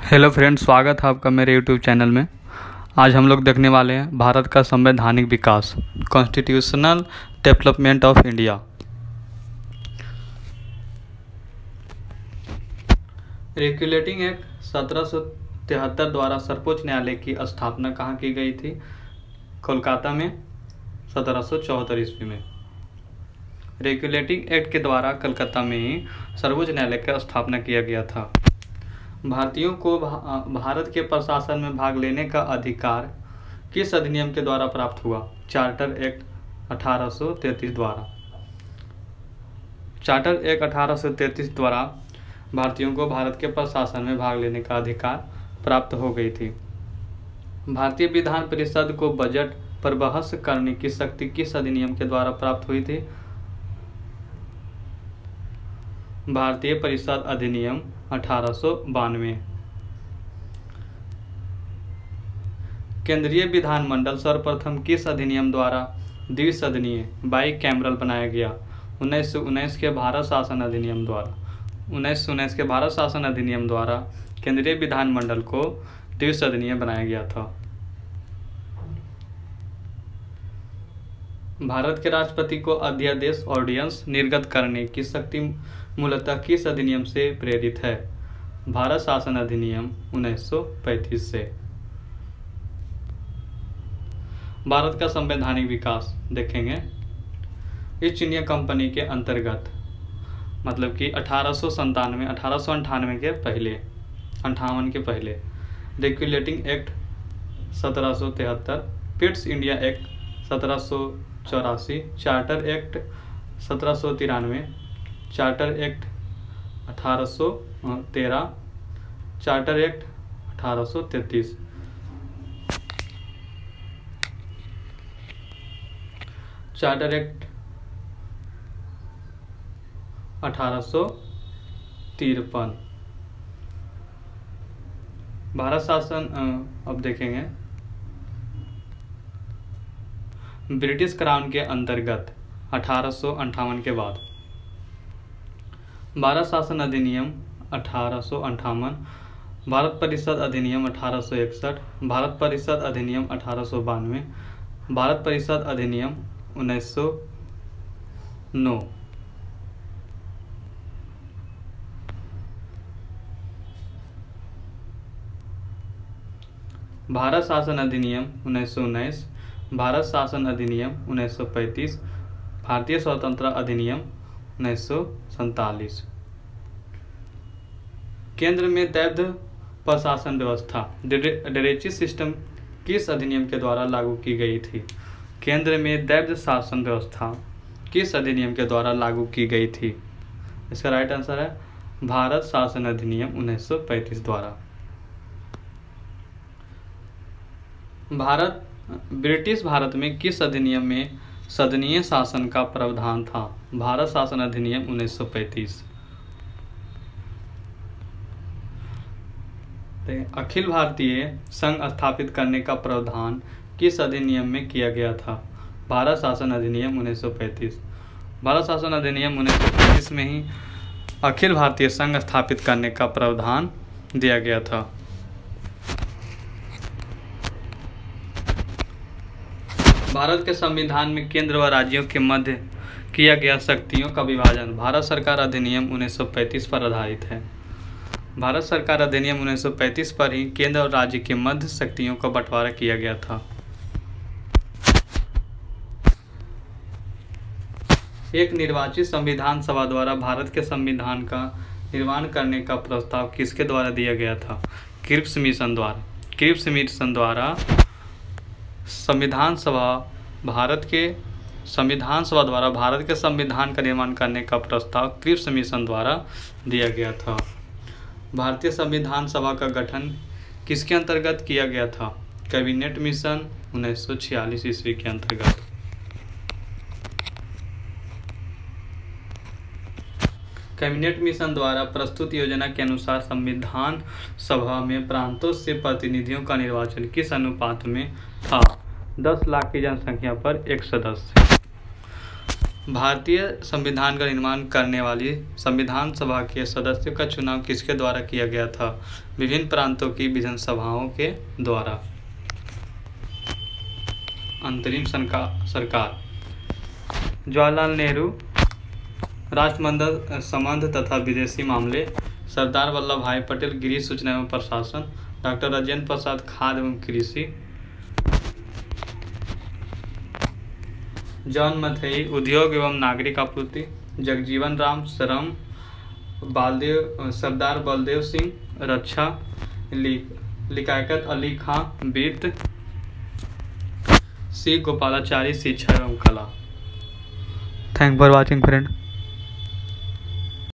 Hello friends, स्वागत है आपका मेरे यूट्यूब चैनल में। आज हम लोग देखने वाले हैं भारत का संवैधानिक विकास, constitutional development of India. Regulating act 1773 द्वारा सर्वोच्च न्यायालय की स्थापना कहाँ की गई थी? कोलकाता में 1774 ईस्वी में। रेगुलेटिंग एक्ट के द्वारा कलकत्ता में ही सर्वोच्च न्यायालय का स्थापना किया गया था। भारतीयों को भारत के प्रशासन में भाग लेने का अधिकार किस अधिनियम के द्वारा प्राप्त हुआ? चार्टर एक्ट 1833 द्वारा। चार्टर एक्ट 1833 द्वारा भारतीयों को भारत के प्रशासन में भाग लेने का अधिकार प्राप्त हो गई थी। भारतीय विधान परिषद को बजट पर बहस करने की शक्ति किस अधिनियम के द्वारा प्राप्त हुई थी? भारतीय परिषद अधिनियम 1892। केंद्रीय विधानमंडल सर्वप्रथम किस अधिनियम द्वारा द्विसदनीय बाईकैमरल बनाया गया? 1919 के भारत शासन अधिनियम द्वारा। 1919 के भारत शासन अधिनियम द्वारा केंद्रीय विधानमंडल को द्विसदनीय बनाया गया था। भारत के राष्ट्रपति को अध्यादेश ऑर्डिनेंस निर्गत करने की शक्ति मूलतः किस अधिनियम से प्रेरित है? भारत शासन अधिनियम 1935 से। भारत का संवैधानिक विकास देखेंगे। ईस्ट इंडिया कंपनी के अंतर्गत, मतलब कि 1898 के पहले, 58 के पहले, regulating act 1773, Pitt's India act 1784, charter act 1793, charter act 1813, charter act 1833। Charter act 1853। Bharat शासन अब देखेंगे। ब्रिटिश क्राउन के अंतर्गत 1858 के बाद भारत शासन अधिनियम 1858, भारत परिषद अधिनियम 1861, भारत परिषद अधिनियम 1892, भारत परिषद अधिनियम 1909। भारत शासन अधिनियम 1919, भारत शासन अधिनियम 1935, भारतीय स्वतंत्रता अधिनियम 1947। केंद्र में दैध प्रशासन व्यवस्था ड्रेची सिस्टम किस अधिनियम के द्वारा लागू की गई थी? केंद्र में दैध शासन व्यवस्था किस अधिनियम के द्वारा लागू की गई थी? इसका राइट आंसर है भारत शासन अधिनियम 1935 द्वारा। ब्रिटिश भारत में किस अधिनियम में सदनीय शासन का प्रावधान था? भारत शासन अधिनियम 1935। अखिल भारतीय संघ स्थापित करने का प्रावधान किस अधिनियम में किया गया था? भारत शासन अधिनियम 1935। भारत शासन अधिनियम 1935 में ही अखिल भारतीय संघ स्थापित करने का प्रावधान दिया गया था। भारत के संविधान में केंद्र व राज्यों के मध्य किया गया शक्तियों का विभाजन भारत सरकार अधिनियम 1935 पर आधारित है। भारत सरकार अधिनियम 1935 पर ही केंद्र और राज्य के मध्य शक्तियों का बंटवारा किया गया था। एक निर्वाचित संविधान सभा द्वारा भारत के संविधान का निर्माण करने का प्रस्ताव किसके द्वारा दिया गया था? क्रिप्स मिशन द्वारा। क्रिप्स मिशन द्वारा संविधान सभा भारत के संविधान का निर्माण करने का प्रस्ताव क्रिप्स मिशन द्वारा दिया गया था। भारतीय संविधान सभा का गठन किसके अंतर्गत किया गया था? कैबिनेट मिशन 1946 ईस्वी के अंतर्गत। कैबिनेट मिशन द्वारा प्रस्तुत योजना के अनुसार संविधान सभा में प्रांतों से प्रतिनिधियों का निर्वाचन किस अनुपात में था? 10 लाख की जनसंख्या पर एक सदस्य। भारतीय संविधान का निर्माण करने वाली संविधान सभा के सदस्यों का चुनाव किसके द्वारा किया गया था? विभिन्न प्रांतों की विधानसभाओं के द्वारा। अंतरिम सरकार। जवाहरलाल नेहरू, राष्ट्रमंडल संबंध तथा विदेशी मामले। सरदार वल्लभ भाई पटेल, गृह सूचना एवं प्रशासन। डॉक्टर राजेंद्र प्रसाद, खाद्य एवं कृषि। जॉन मथई, उद्योग एवं नागरिक आपूर्ति। जगजीवन राम, श्रम। सरदार बलदेव सिंह, रक्षा। लियाकत अली खां, वित्त। सी गोपालाचारी, शिक्षा एवं कला। Thank for watching friend.